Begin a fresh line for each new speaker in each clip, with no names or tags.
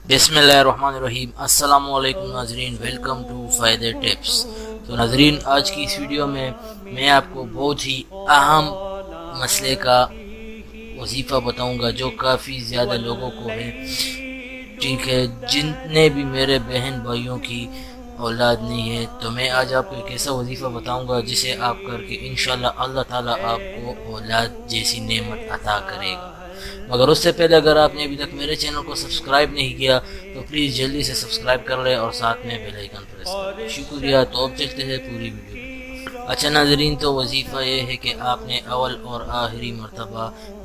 बिस्मिल्लाहिर्रहमानिर्रहीम। अस्सलाम वालेकुम नाजरीन, वेलकम टू फ़ायदे टिप्स। तो नाजरीन, आज की इस वीडियो में मैं आपको बहुत ही अहम मसले का वजीफ़ा बताऊंगा जो काफ़ी ज़्यादा लोगों को है, ठीक है। जितने भी मेरे बहन भाइयों की औलाद नहीं है, तो मैं आज आपको एक ऐसा वजीफ़ा बताऊंगा जिसे आप करके इंशाल्लाह अल्लाह ताला आपको औलाद जैसी नेमत अता करेगा। मगर उससे पहले अगर आपने अभी तक मेरे चैनल को सब्सक्राइब नहीं किया तो प्लीज़ जल्दी से सब्सक्राइब कर ले और साथ में बेल आइकन प्रेस करें। शुक्रिया। तो अब चलते हैं पूरी वीडियो। अच्छा नाजरीन, तो वजीफ़ा ये है कि आपने अव्वल और आखिरी मरतबा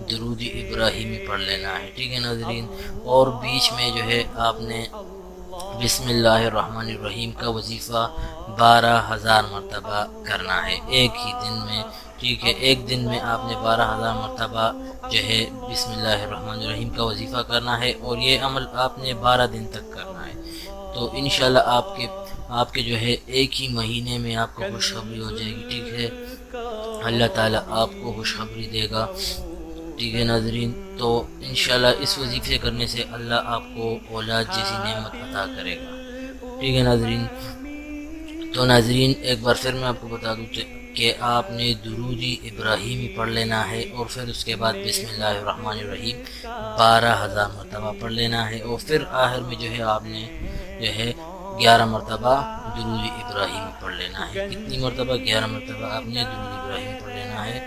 दुरूद इब्राहिमी पढ़ लेना है, ठीक है नाजरीन। और बीच में जो है आपने बिस्मिल्लाहिर्रहमानिर्रहीम का वजीफ़ा 12,000 मरतबा करना है एक ही दिन में, ठीक है। एक दिन में आपने 12,000 मरतबा जो है बिस्मिल्लाहिर्रहमानिर्रहीम का वजीफ़ा करना है और ये अमल आपने 12 दिन तक करना है। तो इंशाल्लाह आपके जो है एक ही महीने में आपको खुशखबरी हो जाएगी, ठीक है। अल्लाह ताला आपको खुशखबरी देगा, ठीक है नाजरीन। तो इंशाल्लाह इस वजीफ़े करने से अल्लाह आपको औलाद जैसी नेमत अता करेगा, ठीक है नाजरीन। तो नाजरीन, एक बार फिर मैं आपको बता दूँ कि आपने दुरूद इब्राहिमी पढ़ लेना है और फिर उसके बाद बिस्मिल्लाहिर्रहमानिर्रहीम 12,000 मरतबा पढ़ लेना है और फिर आखिर में जो है आपने जो है 11 मरतबा दुरूद इब्राहिमी पढ़ लेना है। कितनी मरतबा? 11 मरतबा आपने दुरूद इब्राहिमी पढ़ लेना है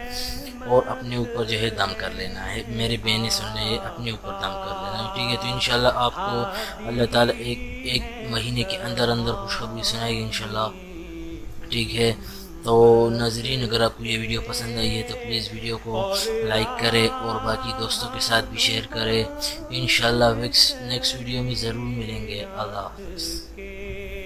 और अपने ऊपर जो है दम कर लेना है। मेरे बहनें सुन रहे हैं, अपने ऊपर दम कर लेना है, ठीक है। तो इंशाल्लाह आपको अल्लाह ताला एक महीने के अंदर खुशखबरी सुनाएगी इंशाल्लाह, ठीक है। तो नाजरीन, अगर आपको ये वीडियो पसंद आई है तो प्लीज़ वीडियो को लाइक करें और बाकी दोस्तों के साथ भी शेयर करें। इंशाल्लाह नेक्स्ट वीडियो में ज़रूर मिलेंगे। अल्लाह हाफ़िज़।